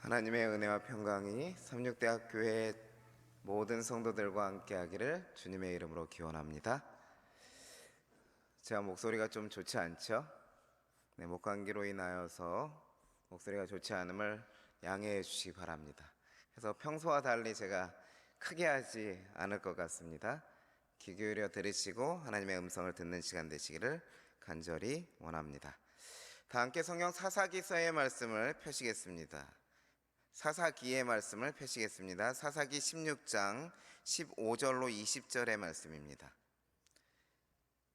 하나님의 은혜와 평강이 삼육대학교의 모든 성도들과 함께하기를 주님의 이름으로 기원합니다. 제가 목소리가 좀 좋지 않죠? 목감기로 인하여서 목소리가 좋지 않음을 양해해 주시기 바랍니다. 그래서 평소와 달리 제가 크게 하지 않을 것 같습니다. 귀 기울여 들으시고 하나님의 음성을 듣는 시간 되시기를 간절히 원합니다. 다 함께 성경 사사기서의 말씀을 펴시겠습니다. 사사기의 말씀을 펴시겠습니다. 사사기 16장 15절로 20절의 말씀입니다.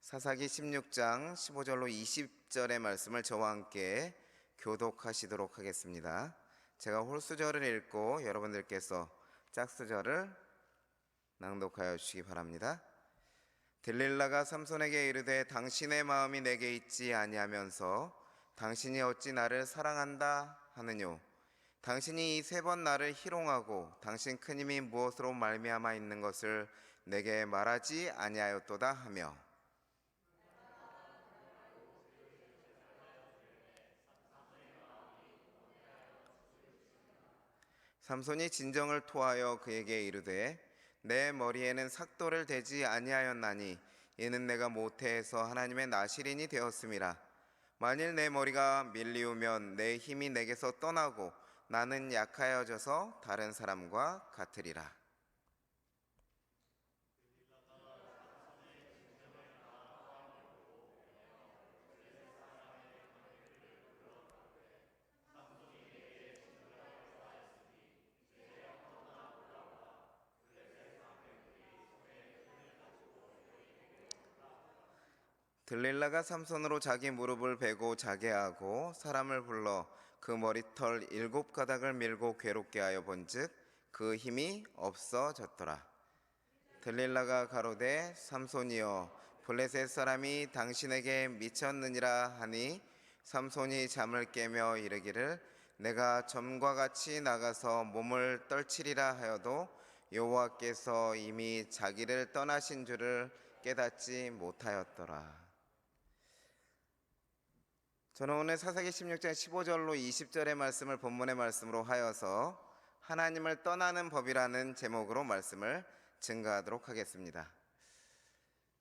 사사기 16장 15절로 20절의 말씀을 저와 함께 교독하시도록 하겠습니다. 제가 홀수절을 읽고 여러분들께서 짝수절을 낭독하여 주시기 바랍니다. 들릴라가 삼손에게 이르되 당신의 마음이 내게 있지 아니하면서 당신이 어찌 나를 사랑한다 하느뇨. 당신이 이 세 번 나를 희롱하고 당신 큰 힘이 무엇으로 말미암아 있는 것을 내게 말하지 아니하였도다 하며, 삼손이 진정을 토하여 그에게 이르되 내 머리에는 삭도를 대지 아니하였나니 이는 내가 모태에서 하나님의 나실인이 되었음이라. 만일 내 머리가 밀리우면 내 힘이 내게서 떠나고 나는 약하여져서 다른 사람과 같으리라. 들릴라가 삼손으로 자기 무릎을 베고 자게 하고 사람을 불러 그 머리털 7가닥을 밀고 괴롭게 하여 본즉 그 힘이 없어졌더라. 들릴라가 가로되 삼손이여 블레셋 사람이 당신에게 미쳤느니라 하니 삼손이 잠을 깨며 이르기를 내가 점과 같이 나가서 몸을 떨치리라 하여도 여호와께서 이미 자기를 떠나신 줄을 깨닫지 못하였더라. 저는 오늘 사사기 16장 15절로 20절의 말씀을 본문의 말씀으로 하여서 하나님을 떠나는 법이라는 제목으로 말씀을 증거하도록 하겠습니다.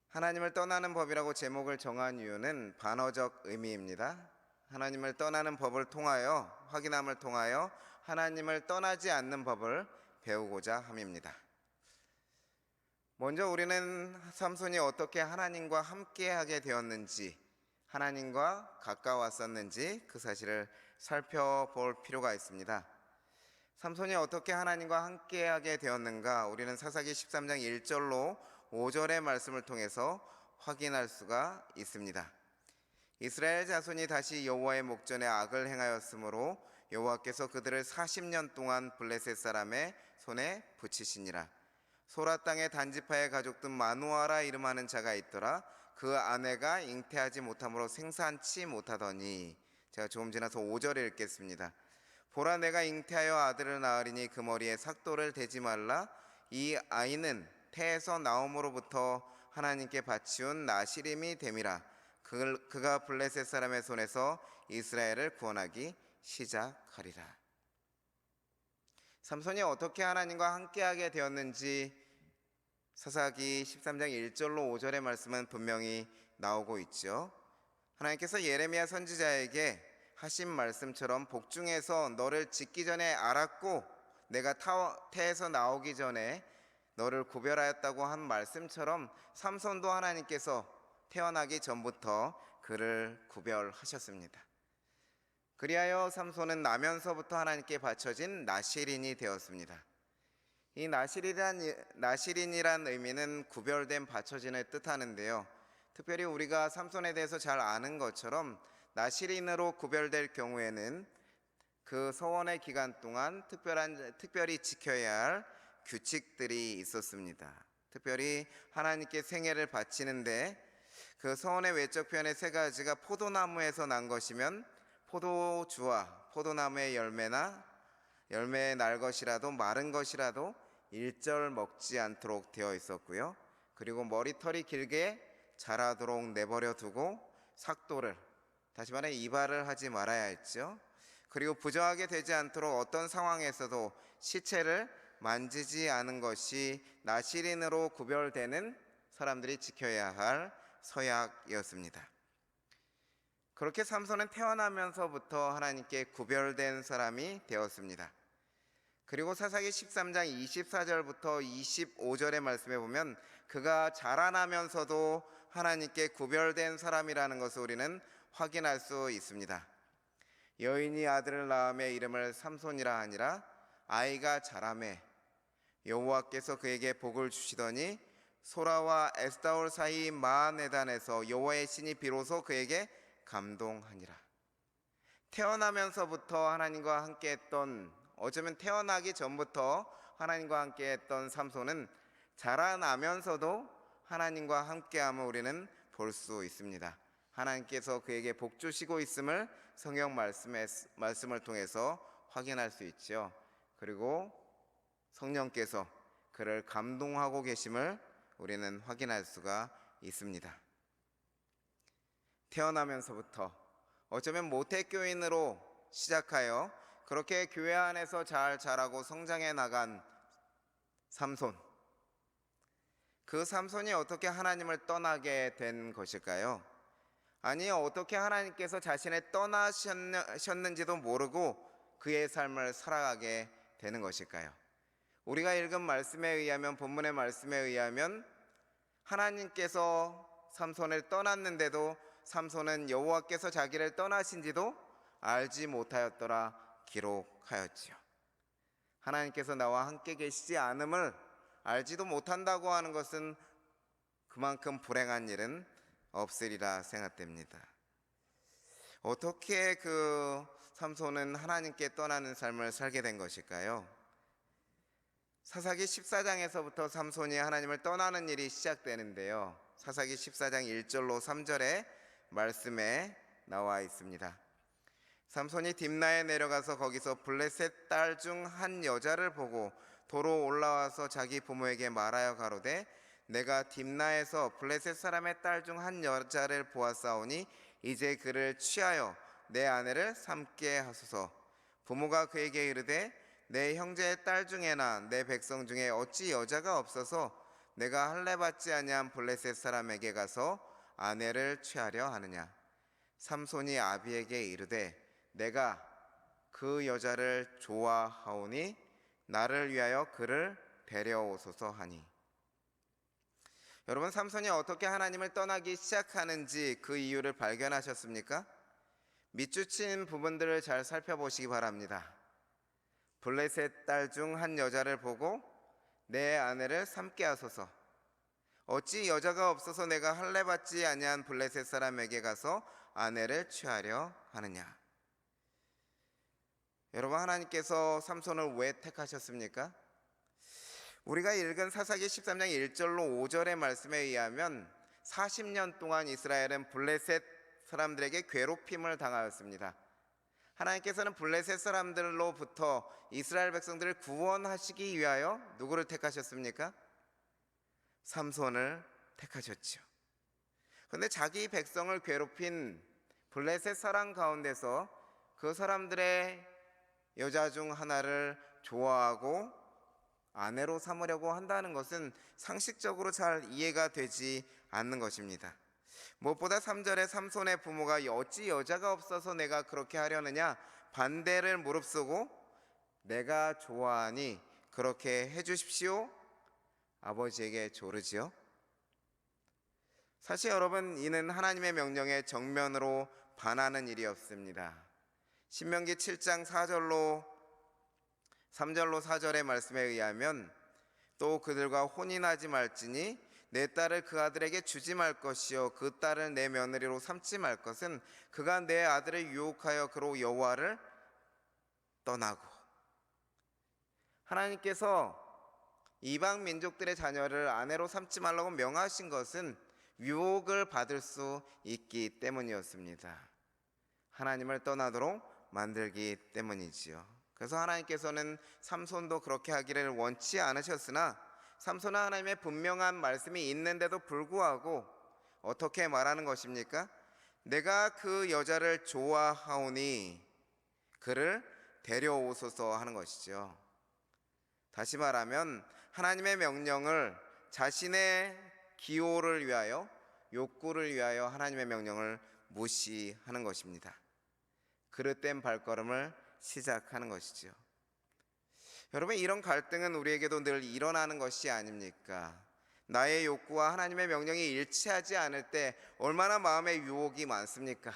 하나님을 떠나는 법이라고 제목을 정한 이유는 반어적 의미입니다. 하나님을 떠나는 법을 통하여, 확인함을 통하여 하나님을 떠나지 않는 법을 배우고자 함입니다. 먼저 우리는 삼손이 어떻게 하나님과 함께하게 되었는지, 하나님과 가까웠었는지 그 사실을 살펴볼 필요가 있습니다. 삼손이 어떻게 하나님과 함께하게 되었는가, 우리는 사사기 13장 1절로 5절의 말씀을 통해서 확인할 수가 있습니다. 이스라엘 자손이 다시 여호와의 목전에 악을 행하였으므로 여호와께서 그들을 40년 동안 블레셋 사람의 손에 붙이시니라. 소라 땅의 단지파의 가족들 마누아라 이름하는 자가 있더라. 그 아내가 잉태하지 못함으로 생산치 못하더니, 제가 조금 지나서 5절을 읽겠습니다. 보라 내가 잉태하여 아들을 낳으리니 그 머리에 삭도를 대지 말라. 이 아이는 태에서 나옴으로부터 하나님께 바치운 나시림이 됨이라. 그가 블레셋 사람의 손에서 이스라엘을 구원하기 시작하리라. 삼손이 어떻게 하나님과 함께하게 되었는지 사사기 13장 1절로 5절의 말씀은 분명히 나오고 있죠. 하나님께서 예레미야 선지자에게 하신 말씀처럼 복중에서 너를 짓기 전에 알았고 내가 태에서 나오기 전에 너를 구별하였다고 한 말씀처럼 삼손도 하나님께서 태어나기 전부터 그를 구별하셨습니다. 그리하여 삼손은 나면서부터 하나님께 바쳐진 나실인이 되었습니다. 이 나실인이란 의미는 구별된, 바쳐진을 뜻하는데요, 특별히 우리가 삼손에 대해서 잘 아는 것처럼 나실인으로 구별될 경우에는 그 서원의 기간 동안 특별히 지켜야 할 규칙들이 있었습니다. 특별히 하나님께 생애를 바치는데 그 서원의 외적 표현의 3가지가 포도나무에서 난 것이면 포도주와 포도나무의 열매에 날 것이라도 마른 것이라도 일절 먹지 않도록 되어 있었고요. 그리고 머리털이 길게 자라도록 내버려 두고 삭도를, 다시 말해 이발을 하지 말아야 했죠. 그리고 부정하게 되지 않도록 어떤 상황에서도 시체를 만지지 않은 것이 나시린으로 구별되는 사람들이 지켜야 할 서약이었습니다. 그렇게 삼손은 태어나면서부터 하나님께 구별된 사람이 되었습니다. 그리고 사사기 13장 24절부터 25절의 말씀에 보면 그가 자라나면서도 하나님께 구별된 사람이라는 것을 우리는 확인할 수 있습니다. 여인이 아들을 낳음에 이름을 삼손이라 하니라. 아이가 자라매 여호와께서 그에게 복을 주시더니 소라와 에스다올 사이 마하네단에서 여호와의 신이 비로소 그에게 감동하니라. 태어나면서부터 하나님과 함께했던, 어쩌면 태어나기 전부터 하나님과 함께했던 삼손은 자라나면서도 하나님과 함께함을 우리는 볼 수 있습니다. 하나님께서 그에게 복 주시고 있음을 성경 말씀을 통해서 확인할 수 있죠. 그리고 성령께서 그를 감동하고 계심을 우리는 확인할 수가 있습니다. 태어나면서부터 어쩌면 모태교인으로 시작하여 그렇게 교회 안에서 잘 자라고 성장해 나간 삼손, 그 삼손이 어떻게 하나님을 떠나게 된 것일까요? 아니, 어떻게 하나님께서 자신을 떠나셨는지도 모르고 그의 삶을 살아가게 되는 것일까요? 우리가 읽은 말씀에 의하면, 본문의 말씀에 의하면 하나님께서 삼손을 떠났는데도 삼손은 여호와께서 자기를 떠나신지도 알지 못하였더라 기록하였지요. 하나님께서 나와 함께 계시지 않음을 알지도 못한다고 하는 것은 그만큼 불행한 일은 없으리라 생각됩니다. 어떻게 그 삼손은 하나님께 떠나는 삶을 살게 된 것일까요? 사사기 14장에서부터 삼손이 하나님을 떠나는 일이 시작되는데요. 사사기 14장 1절로 3절의 말씀에 나와 있습니다. 삼손이 딥나에 내려가서 거기서 블레셋 딸 중 한 여자를 보고 도로 올라와서 자기 부모에게 말하여 가로되 내가 딥나에서 블레셋 사람의 딸 중 한 여자를 보았사오니 이제 그를 취하여 내 아내를 삼게 하소서. 부모가 그에게 이르되 내 형제의 딸 중에나 내 백성 중에 어찌 여자가 없어서 내가 할례 받지 아니한 블레셋 사람에게 가서 아내를 취하려 하느냐. 삼손이 아비에게 이르되 내가 그 여자를 좋아하오니 나를 위하여 그를 데려오소서 하니. 여러분, 삼손이 어떻게 하나님을 떠나기 시작하는지 그 이유를 발견하셨습니까? 밑줄친 부분들을 잘 살펴보시기 바랍니다. 블레셋 딸 중 한 여자를 보고 내 아내를 삼게 하소서. 어찌 여자가 없어서 내가 할례 받지 아니한 블레셋 사람에게 가서 아내를 취하려 하느냐. 여러분, 하나님께서 삼손을 왜 택하셨습니까? 우리가 읽은 사사기 13장 1절로 5절의 말씀에 의하면 40년 동안 이스라엘은 블레셋 사람들에게 괴롭힘을 당하였습니다. 하나님께서는 블레셋 사람들로부터 이스라엘 백성들을 구원하시기 위하여 누구를 택하셨습니까? 삼손을 택하셨죠. 그런데 자기 백성을 괴롭힌 블레셋 사람 가운데서 그 사람들의 여자 중 하나를 좋아하고 아내로 삼으려고 한다는 것은 상식적으로 잘 이해가 되지 않는 것입니다. 무엇보다 3절에 삼손의 부모가 어찌 여자가 없어서 내가 그렇게 하려느냐 반대를 무릅쓰고 내가 좋아하니 그렇게 해주십시오 아버지에게 조르지요. 사실 여러분, 이는 하나님의 명령에 정면으로 반하는 일이었습니다. 신명기 7장 3절로 4절의 말씀에 의하면 또 그들과 혼인하지 말지니 내 딸을 그 아들에게 주지 말 것이요 그 딸을 내 며느리로 삼지 말 것은 그가 내 아들을 유혹하여 그로 여호와를 떠나고. 하나님께서 이방 민족들의 자녀를 아내로 삼지 말라고 명하신 것은 유혹을 받을 수 있기 때문이었습니다. 하나님을 떠나도록 만들기 때문이지요. 그래서 하나님께서는 삼손도 그렇게 하기를 원치 않으셨으나 삼손은 하나님의 분명한 말씀이 있는데도 불구하고 어떻게 말하는 것입니까? 내가 그 여자를 좋아하오니, 그를 데려오소서 하는 것이죠. 다시 말하면 하나님의 명령을 자신의 기호를 위하여, 욕구를 위하여 하나님의 명령을 무시하는 것입니다. 그릇된 발걸음을 시작하는 것이죠. 여러분, 이런 갈등은 우리에게도 늘 일어나는 것이 아닙니까? 나의 욕구와 하나님의 명령이 일치하지 않을 때 얼마나 마음의 유혹이 많습니까?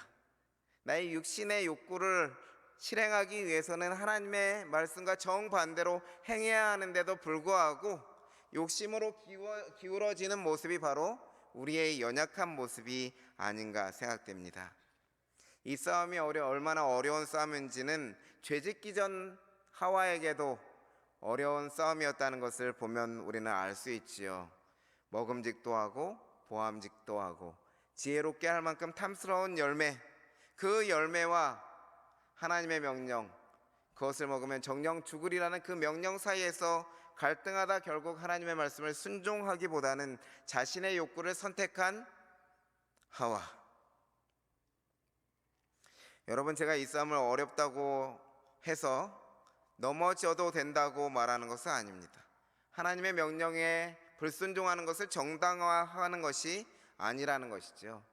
나의 육신의 욕구를 실행하기 위해서는 하나님의 말씀과 정반대로 행해야 하는데도 불구하고 욕심으로 기울어지는 모습이 바로 우리의 연약한 모습이 아닌가 생각됩니다. 이 싸움이 얼마나 어려운 싸움인지는 죄짓기 전 하와에게도 어려운 싸움이었다는 것을 보면 우리는 알 수 있지요. 먹음직도 하고 보암직도 하고 지혜롭게 할 만큼 탐스러운 열매, 그 열매와 하나님의 명령, 그것을 먹으면 정령 죽으리라는 그 명령 사이에서 갈등하다 결국 하나님의 말씀을 순종하기보다는 자신의 욕구를 선택한 하와. 여러분, 제가 이 싸움을 어렵다고 해서 넘어져도 된다고 말하는 것은 아닙니다. 하나님의 명령에 불순종하는 것을 정당화하는 것이 아니라는 것이죠.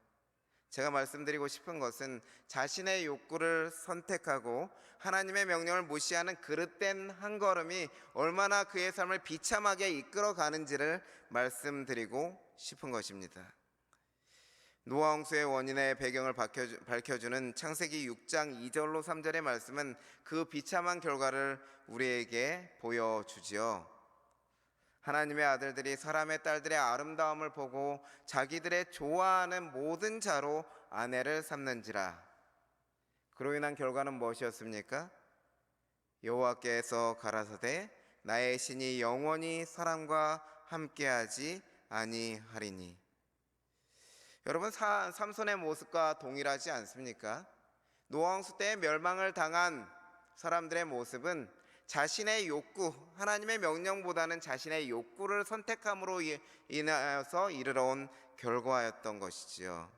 제가 말씀드리고 싶은 것은 자신의 욕구를 선택하고 하나님의 명령을 무시하는 그릇된 한 걸음이 얼마나 그의 삶을 비참하게 이끌어 가는지를 말씀드리고 싶은 것입니다. 노아 홍수의 원인의 배경을 밝혀주는 창세기 6장 2절로 3절의 말씀은 그 비참한 결과를 우리에게 보여주지요. 하나님의 아들들이 사람의 딸들의 아름다움을 보고 자기들의 좋아하는 모든 자로 아내를 삼는지라. 그로 인한 결과는 무엇이었습니까? 여호와께서 가라사대 나의 신이 영원히 사람과 함께하지 아니하리니. 여러분, 삼손의 모습과 동일하지 않습니까? 노아 홍수 때 멸망을 당한 사람들의 모습은 자신의 욕구, 하나님의 명령보다는 자신의 욕구를 선택함으로 인하여서 이르러온 결과였던 것이지요.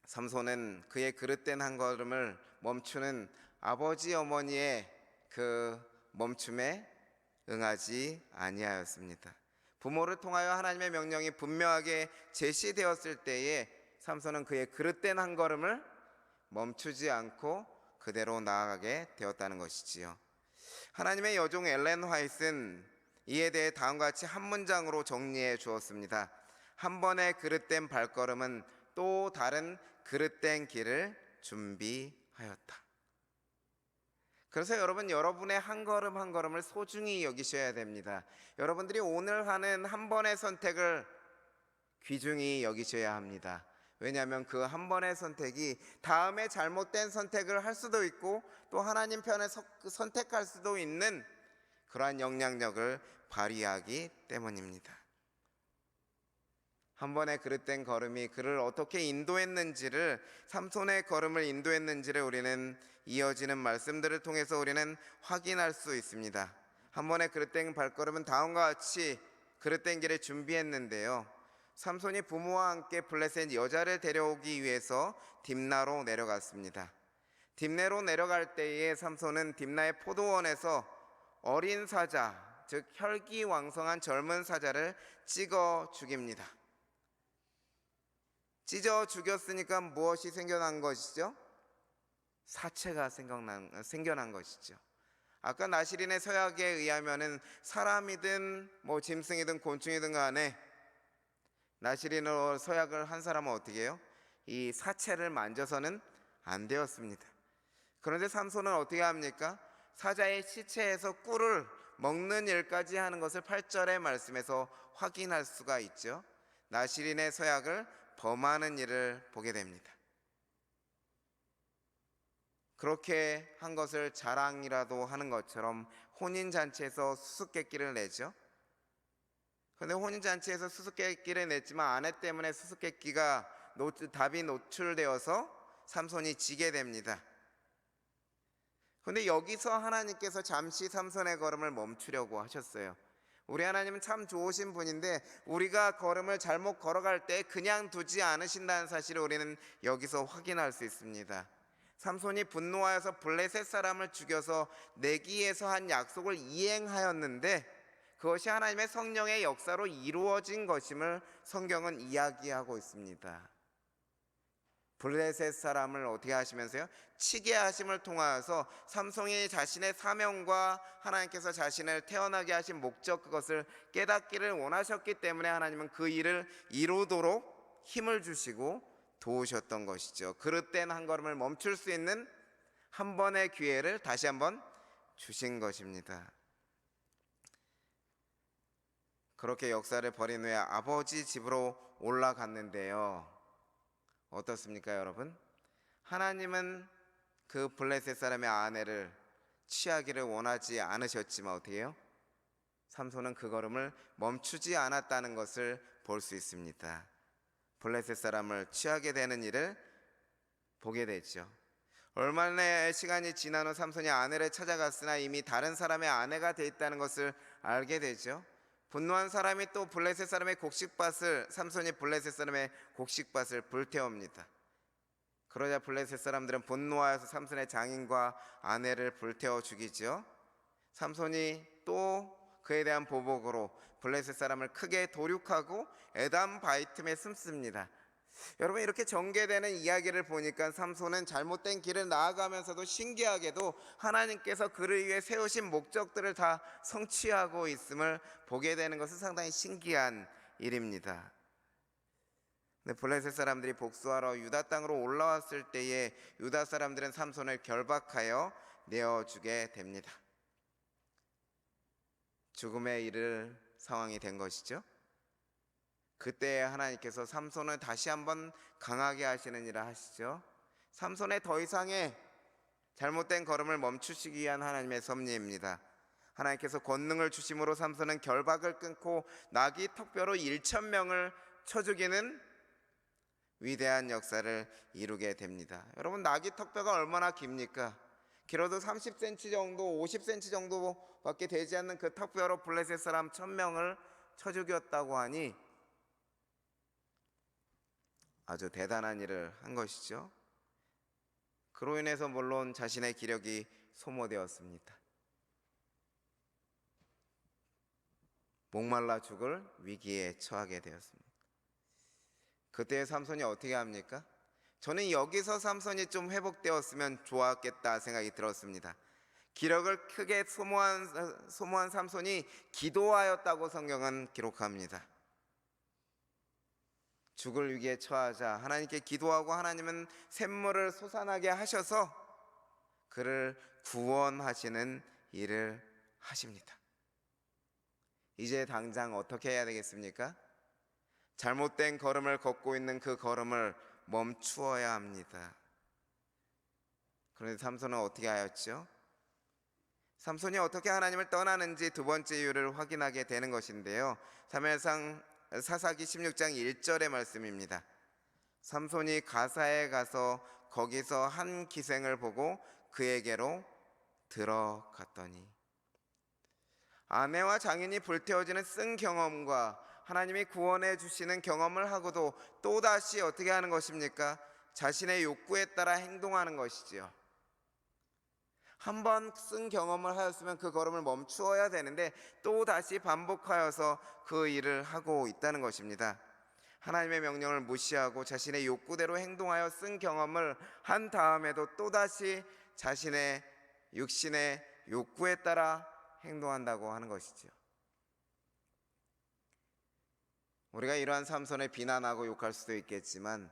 삼손은 그의 그릇된 한 걸음을 멈추는 아버지 어머니의 그 멈춤에 응하지 아니하였습니다. 부모를 통하여 하나님의 명령이 분명하게 제시되었을 때에 삼손은 그의 그릇된 한 걸음을 멈추지 않고 그대로 나아가게 되었다는 것이지요. 하나님의 여종 엘렌 화이트는 이에 대해 다음과 같이 한 문장으로 정리해 주었습니다. 한 번의 그릇된 발걸음은 또 다른 그릇된 길을 준비하였다. 그래서 여러분, 여러분의 한 걸음 한 걸음을 소중히 여기셔야 됩니다. 여러분들이 오늘 하는 한 번의 선택을 귀중히 여기셔야 합니다. 왜냐하면 그 한 번의 선택이 다음에 잘못된 선택을 할 수도 있고 또 하나님 편에 선택할 수도 있는 그러한 영향력을 발휘하기 때문입니다. 한 번의 그릇된 걸음이 그를 어떻게 인도했는지를, 삼손의 걸음을 인도했는지를 우리는 이어지는 말씀들을 통해서 우리는 확인할 수 있습니다. 한 번의 그릇된 발걸음은 다음과 같이 그릇된 길을 준비했는데요. 삼손이 부모와 함께 블레셋 여자를 데려오기 위해서 딥나로 내려갔습니다. 딥나로 내려갈 때에 삼손은 딥나의 포도원에서 어린 사자, 즉 혈기왕성한 젊은 사자를 찍어 죽입니다. 찢어 죽였으니까 무엇이 생겨난 것이죠? 사체가 생겨난 것이죠. 아까 나시린의 서약에 의하면은 사람이든 짐승이든 곤충이든 간에 나시린으로 서약을 한 사람은 어떻게 해요? 이 사체를 만져서는 안 되었습니다. 그런데 삼손은 어떻게 합니까? 사자의 시체에서 꿀을 먹는 일까지 하는 것을 8절의 말씀에서 확인할 수가 있죠. 나시린의 서약을 범하는 일을 보게 됩니다. 그렇게 한 것을 자랑이라도 하는 것처럼 혼인잔치에서 수수께끼를 내죠. 그런데 혼인잔치에서 수수께끼를 냈지만 아내 때문에 수수께끼가 답이 노출되어서 삼손이 지게 됩니다. 그런데 여기서 하나님께서 잠시 삼손의 걸음을 멈추려고 하셨어요. 우리 하나님은 참 좋으신 분인데 우리가 걸음을 잘못 걸어갈 때 그냥 두지 않으신다는 사실을 우리는 여기서 확인할 수 있습니다. 삼손이 분노하여서 블레셋 사람을 죽여서 내기에서 한 약속을 이행하였는데 그것이 하나님의 성령의 역사로 이루어진 것임을 성경은 이야기하고 있습니다. 블레셋 사람을 어떻게 하시면서요? 치게 하심을 통하여서 삼손이 자신의 사명과 하나님께서 자신을 태어나게 하신 목적, 그것을 깨닫기를 원하셨기 때문에 하나님은 그 일을 이루도록 힘을 주시고 도우셨던 것이죠. 그릇된 한 걸음을 멈출 수 있는 한 번의 기회를 다시 한번 주신 것입니다. 그렇게 역사를 벌인 후에 아버지 집으로 올라갔는데요, 어떻습니까 여러분? 하나님은 그 블레셋 사람의 아내를 취하기를 원하지 않으셨지만 어떻게 해요? 삼손은 그 걸음을 멈추지 않았다는 것을 볼 수 있습니다. 블레셋 사람을 취하게 되는 일을 보게 되죠. 얼마나 시간이 지난 후 삼손이 아내를 찾아갔으나 이미 다른 사람의 아내가 되어 있다는 것을 알게 되죠. 분노한 사람이 또 블레셋 사람의 곡식밭을, 삼손이 블레셋 사람의 곡식밭을 불태웁니다. 그러자 블레셋 사람들은 분노하여서 삼손의 장인과 아내를 불태워 죽이죠. 삼손이 또 그에 대한 보복으로 블레셋 사람을 크게 도륙하고 에담 바이틈에 숨습니다. 여러분, 이렇게 전개되는 이야기를 보니까 삼손은 잘못된 길을 나아가면서도 신기하게도 하나님께서 그를 위해 세우신 목적들을 다 성취하고 있음을 보게 되는 것은 상당히 신기한 일입니다. 근데 블레셋 사람들이 복수하러 유다 땅으로 올라왔을 때에 유다 사람들은 삼손을 결박하여 내어주게 됩니다. 죽음에 이를 상황이 된 것이죠. 그때 하나님께서 삼손을 다시 한번 강하게 하시는 일을 하시죠. 삼손의 더 이상의 잘못된 걸음을 멈추시기 위한 하나님의 섭리입니다. 하나님께서 권능을 주심으로 삼손은 결박을 끊고 나귀 턱뼈로 1,000명을 쳐 죽이는 위대한 역사를 이루게 됩니다. 여러분, 나귀 턱뼈가 얼마나 깁니까? 길어도 30cm 정도, 50cm 정도밖에 되지 않는 그 턱뼈로 블레셋 사람 1,000명을 쳐 죽였다고 하니 아주 대단한 일을 한 것이죠. 그로 인해서 물론 자신의 기력이 소모되었습니다. 목말라 죽을 위기에 처하게 되었습니다. 그때 삼손이 어떻게 합니까? 저는 여기서 삼손이 좀 회복되었으면 좋았겠다 생각이 들었습니다. 기력을 크게 소모한 삼손이 기도하였다고 성경은 기록합니다. 죽을 위기에 처하자 하나님께 기도하고 하나님은 샘물을 솟아나게 하셔서 그를 구원하시는 일을 하십니다. 이제 당장 어떻게 해야 되겠습니까? 잘못된 걸음을 걷고 있는 그 걸음을 멈추어야 합니다. 그런데 삼손은 어떻게 하였죠? 삼손이 어떻게 하나님을 떠나는지 두 번째 이유를 확인하게 되는 것인데요, 사무엘상 사사기 16장 1절의 말씀입니다. 삼손이 가사에 가서 거기서 한 기생을 보고 그에게로 들어갔더니, 아내와 장인이 불태워지는 쓴 경험과 하나님이 구원해 주시는 경험을 하고도 또다시 어떻게 하는 것입니까? 자신의 욕구에 따라 행동하는 것이지요. 한번 쓴 경험을 하였으면 그 걸음을 멈추어야 되는데 또다시 반복하여서 그 일을 하고 있다는 것입니다. 하나님의 명령을 무시하고 자신의 욕구대로 행동하여 쓴 경험을 한 다음에도 또다시 자신의 육신의 욕구에 따라 행동한다고 하는 것이죠. 우리가 이러한 삼손을 비난하고 욕할 수도 있겠지만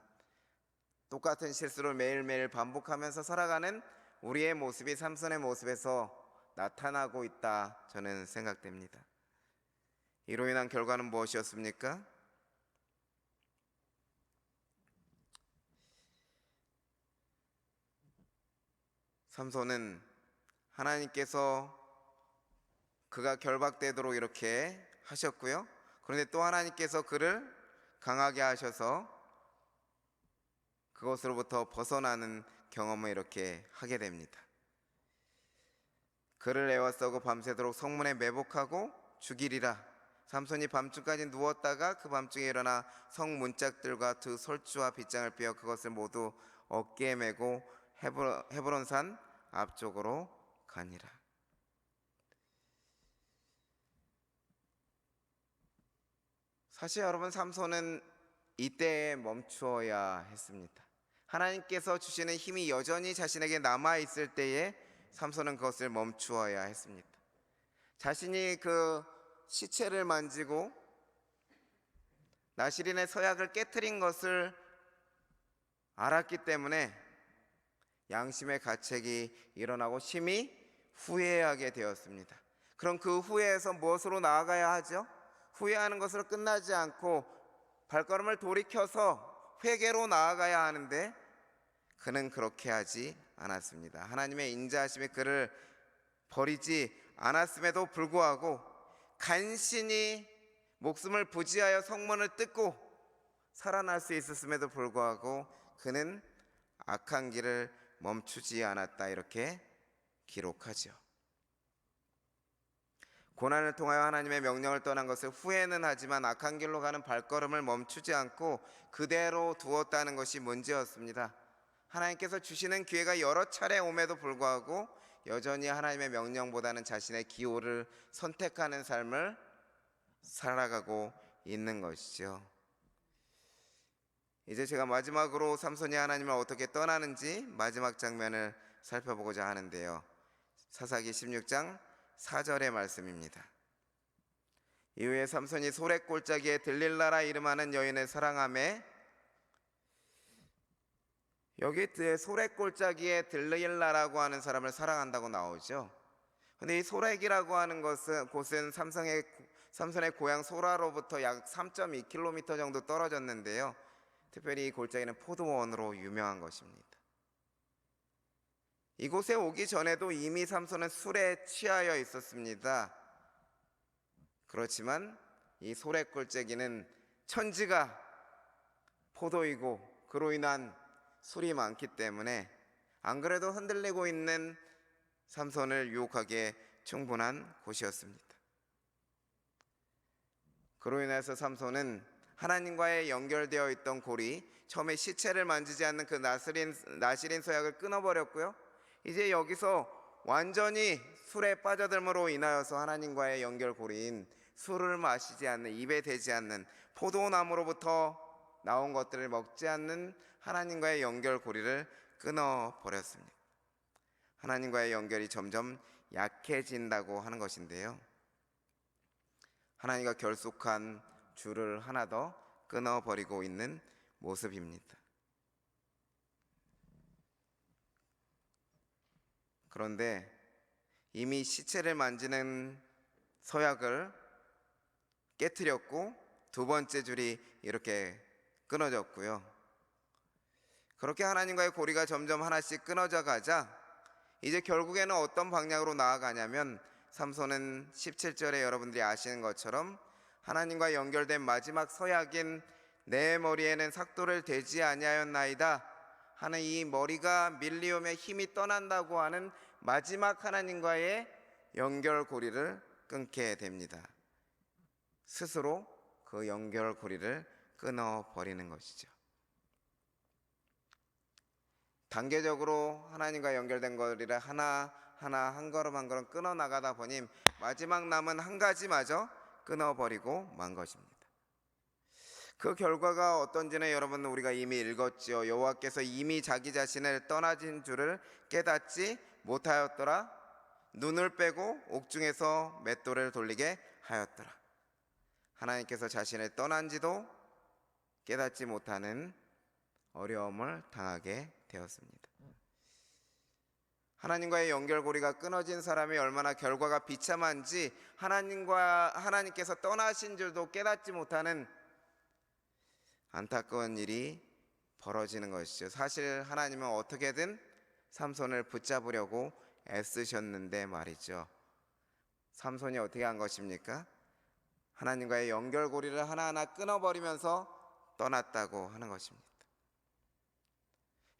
똑같은 실수를 매일매일 반복하면서 살아가는 우리의 모습이 삼손의 모습에서 나타나고 있다, 저는 생각됩니다. 이로 인한 결과는 무엇이었습니까? 삼손은 하나님께서 그가 결박되도록 이렇게 하셨고요, 그런데 또 하나님께서 그를 강하게 하셔서 그것으로부터 벗어나는 경험을 이렇게 하게 됩니다. 그를 애워싸고 밤새도록 성문에 매복하고 죽이리라. 삼손이 밤중까지 누웠다가 그 밤중에 일어나 성 문짝들과 두 솔주와 빗장을 빼어 그것을 모두 어깨에 메고 헤브론산 앞쪽으로 가니라. 사실 여러분, 삼손은 이때에 멈추어야 했습니다. 하나님께서 주시는 힘이 여전히 자신에게 남아있을 때에 삼손은 그것을 멈추어야 했습니다. 자신이 그 시체를 만지고 나시린의 서약을 깨트린 것을 알았기 때문에 양심의 가책이 일어나고 심히 후회하게 되었습니다. 그럼 그 후회에서 무엇으로 나아가야 하죠? 후회하는 것으로 끝나지 않고 발걸음을 돌이켜서 회개로 나아가야 하는데 그는 그렇게 하지 않았습니다. 하나님의 인자하심이 그를 버리지 않았음에도 불구하고 간신히 목숨을 부지하여 성문을 뜯고 살아날 수 있었음에도 불구하고 그는 악한 길을 멈추지 않았다, 이렇게 기록하죠. 고난을 통하여 하나님의 명령을 떠난 것을 후회는 하지만 악한 길로 가는 발걸음을 멈추지 않고 그대로 두었다는 것이 문제였습니다. 하나님께서 주시는 기회가 여러 차례 옴에도 불구하고 여전히 하나님의 명령보다는 자신의 기호를 선택하는 삶을 살아가고 있는 것이죠. 이제 제가 마지막으로 삼손이 하나님을 어떻게 떠나는지 마지막 장면을 살펴보고자 하는데요. 사사기 16장 4절의 말씀입니다. 이후에 삼손이 소렛골짜기에 들릴라라 이름하는 여인을 사랑하매, 여기 소렛골짜기에 들릴라라고 하는 사람을 사랑한다고 나오죠. 근데 이 소렛이라고 하는 곳은 삼손의 고향 소라로부터 약 3.2km 정도 떨어졌는데요. 특별히 이 골짜기는 포도원으로 유명한 것입니다. 이곳에 오기 전에도 이미 삼손은 술에 취하여 있었습니다. 그렇지만 이 소렛골짜기는 천지가 포도이고 그로 인한 술이 많기 때문에 안 그래도 흔들리고 있는 삼손을 유혹하기에 충분한 곳이었습니다. 그로 인해서 삼손은 하나님과의 연결되어 있던 골이 처음에 시체를 만지지 않는 그 나시린 서약을 끊어버렸고요. 이제 여기서 완전히 술에 빠져들므로 인하여서 하나님과의 연결고리인 술을 마시지 않는, 입에 대지 않는 포도나무로부터 나온 것들을 먹지 않는 하나님과의 연결고리를 끊어버렸습니다. 하나님과의 연결이 점점 약해진다고 하는 것인데요, 하나님과 결속한 줄을 하나 더 끊어버리고 있는 모습입니다. 그런데 이미 시체를 만지는 서약을 깨트렸고 두 번째 줄이 이렇게 끊어졌고요. 그렇게 하나님과의 고리가 점점 하나씩 끊어져 가자 이제 결국에는 어떤 방향으로 나아가냐면, 삼손은 17절에 여러분들이 아시는 것처럼 하나님과 연결된 마지막 서약인 내 머리에는 삭도를 대지 아니하였나이다 하는 이 머리가 밀리오며 힘이 떠난다고 하는 마지막 하나님과의 연결고리를 끊게 됩니다. 스스로 그 연결고리를 끊어버리는 것이죠. 단계적으로 하나님과 연결된 고리를 하나하나 한 걸음 한 걸음 끊어나가다 보니 마지막 남은 한 가지마저 끊어버리고 만 것입니다. 그 결과가 어떤지는 여러분 우리가 이미 읽었죠. 여호와께서 이미 자기 자신을 떠나신 줄을 깨닫지 못하였더라. 눈을 빼고 옥중에서 맷돌을 돌리게 하였더라. 하나님께서 자신을 떠난지도 깨닫지 못하는 어려움을 당하게 되었습니다. 하나님과의 연결고리가 끊어진 사람이 얼마나 결과가 비참한지 하나님께서 떠나신 줄도 깨닫지 못하는 안타까운 일이 벌어지는 것이죠. 사실 하나님은 어떻게든 삼손을 붙잡으려고 애쓰셨는데 말이죠. 삼손이 어떻게 한 것입니까? 하나님과의 연결고리를 하나하나 끊어버리면서 떠났다고 하는 것입니다.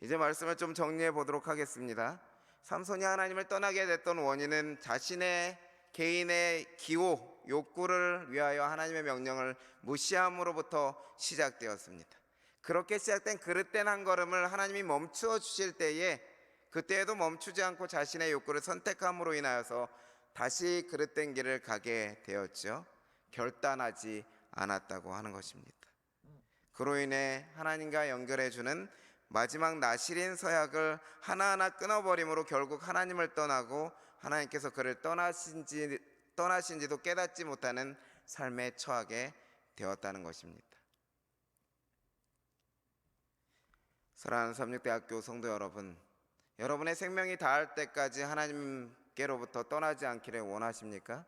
이제 말씀을 좀 정리해 보도록 하겠습니다. 삼손이 하나님을 떠나게 됐던 원인은 자신의 개인의 기호, 욕구를 위하여 하나님의 명령을 무시함으로부터 시작되었습니다. 그렇게 시작된 그릇된 한 걸음을 하나님이 멈추어 주실 때에 그때에도 멈추지 않고 자신의 욕구를 선택함으로 인하여서 다시 그릇된 길을 가게 되었죠. 결단하지 않았다고 하는 것입니다. 그로 인해 하나님과 연결해주는 마지막 나실인 서약을 하나하나 끊어버림으로 결국 하나님을 떠나고 하나님께서 그를 떠나신지도 깨닫지 못하는 삶에 처하게 되었다는 것입니다. 사랑하는 삼육대학교 성도 여러분, 여러분의 생명이 닿을 때까지 하나님께로부터 떠나지 않기를 원하십니까?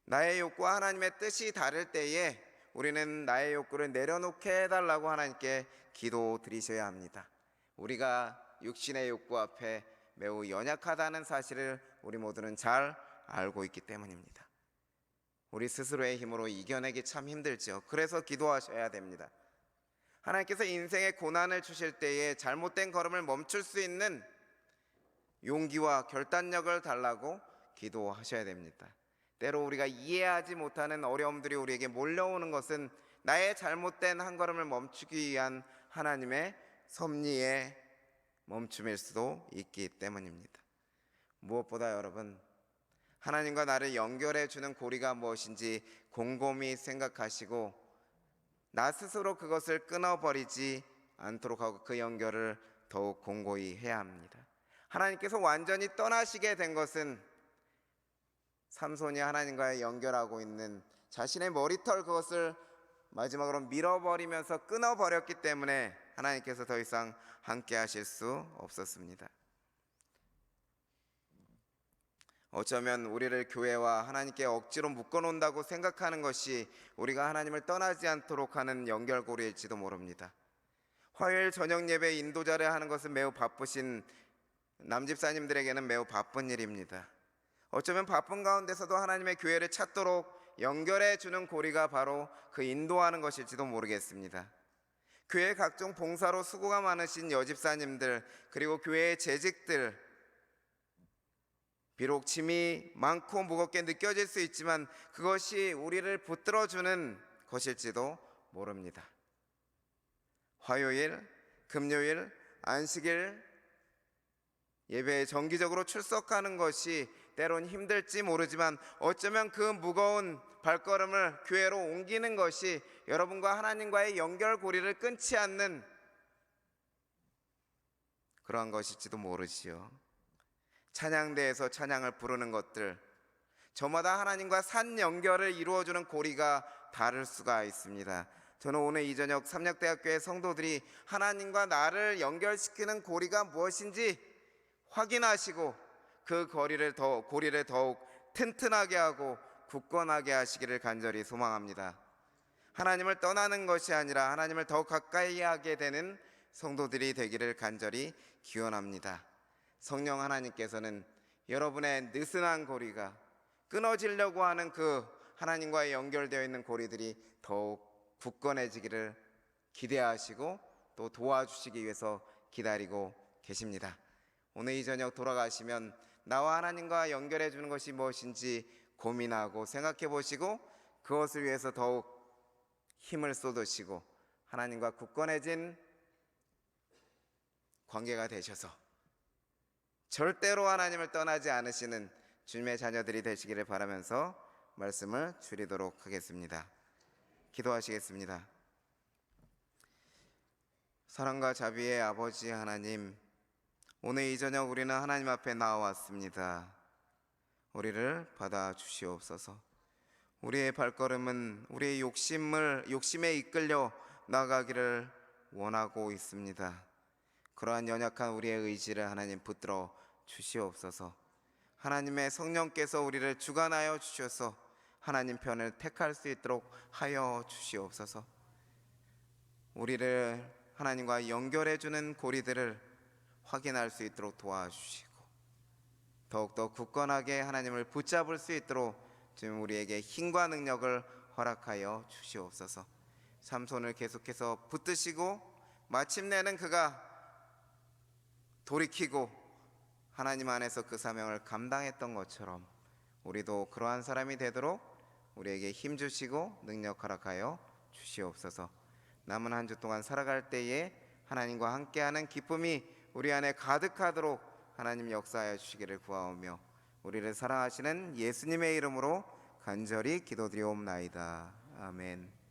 나의 욕구와 하나님의 뜻이 다를 때에 우리는 나의 욕구를 내려놓게 해달라고 하나님께 기도드리셔야 합니다. 우리가 육신의 욕구 앞에 매우 연약하다는 사실을 우리 모두는 잘 알고 있기 때문입니다. 우리 스스로의 힘으로 이겨내기 참 힘들죠. 그래서 기도하셔야 됩니다. 하나님께서 인생의 고난을 주실 때에 잘못된 걸음을 멈출 수 있는 용기와 결단력을 달라고 기도하셔야 됩니다. 때로 우리가 이해하지 못하는 어려움들이 우리에게 몰려오는 것은 나의 잘못된 한 걸음을 멈추기 위한 하나님의 섭리의 멈춤일 수도 있기 때문입니다. 무엇보다 여러분, 하나님과 나를 연결해 주는 고리가 무엇인지 곰곰이 생각하시고 나 스스로 그것을 끊어버리지 않도록 하고 그 연결을 더욱 공고히 해야 합니다. 하나님께서 완전히 떠나시게 된 것은 삼손이 하나님과의 연결하고 있는 자신의 머리털 그것을 마지막으로 밀어버리면서 끊어버렸기 때문에 하나님께서 더 이상 함께 하실 수 없었습니다. 어쩌면 우리를 교회와 하나님께 억지로 묶어놓는다고 생각하는 것이 우리가 하나님을 떠나지 않도록 하는 연결고리일지도 모릅니다. 화요일 저녁 예배 인도자를 하는 것은 매우 바쁘신 남집사님들에게는 매우 바쁜 일입니다. 어쩌면 바쁜 가운데서도 하나님의 교회를 찾도록 연결해 주는 고리가 바로 그 인도하는 것일지도 모르겠습니다. 교회 각종 봉사로 수고가 많으신 여집사님들 그리고 교회의 재직들, 비록 짐이 많고 무겁게 느껴질 수 있지만 그것이 우리를 붙들어주는 것일지도 모릅니다. 화요일, 금요일, 안식일 예배에 정기적으로 출석하는 것이 때론 힘들지 모르지만 어쩌면 그 무거운 발걸음을 교회로 옮기는 것이 여러분과 하나님과의 연결고리를 끊지 않는 그러한 것일지도 모르지요. 찬양대에서 찬양을 부르는 것들, 저마다 하나님과 산 연결을 이루어주는 고리가 다를 수가 있습니다. 저는 오늘 이 저녁 삼력대학교의 성도들이 하나님과 나를 연결시키는 고리가 무엇인지 확인하시고 그 고리를 더욱 튼튼하게 하고 굳건하게 하시기를 간절히 소망합니다. 하나님을 떠나는 것이 아니라 하나님을 더욱 가까이 하게 되는 성도들이 되기를 간절히 기원합니다. 성령 하나님께서는 여러분의 느슨한 고리가 끊어지려고 하는 그 하나님과의 연결되어 있는 고리들이 더욱 굳건해지기를 기대하시고 또 도와주시기 위해서 기다리고 계십니다. 오늘 이 저녁 돌아가시면 나와 하나님과 연결해 주는 것이 무엇인지 고민하고 생각해 보시고 그것을 위해서 더욱 힘을 쏟으시고 하나님과 굳건해진 관계가 되셔서 절대로 하나님을 떠나지 않으시는 주님의 자녀들이 되시기를 바라면서 말씀을 줄이도록 하겠습니다. 기도하시겠습니다. 사랑과 자비의 아버지 하나님, 오늘 이 저녁 우리는 하나님 앞에 나왔습니다. 우리를 받아 주시옵소서. 우리의 발걸음은 우리의 욕심에 이끌려 나가기를 원하고 있습니다. 그러한 연약한 우리의 의지를 하나님 붙들어 주시옵소서. 하나님의 성령께서 우리를 주관하여 주셔서 하나님 편을 택할 수 있도록 하여 주시옵소서. 우리를 하나님과 연결해 주는 고리들을 확인할 수 있도록 도와주시고 더욱더 굳건하게 하나님을 붙잡을 수 있도록 지금 우리에게 힘과 능력을 허락하여 주시옵소서. 삼손을 계속해서 붙드시고 마침내는 그가 돌이키고 하나님 안에서 그 사명을 감당했던 것처럼 우리도 그러한 사람이 되도록 우리에게 힘 주시고 능력 허락하여 주시옵소서. 남은 한 주 동안 살아갈 때에 하나님과 함께하는 기쁨이 우리 안에 가득하도록 하나님 역사하여 주시기를 구하오며 우리를 사랑하시는 예수님의 이름으로 간절히 기도드리옵나이다. 아멘.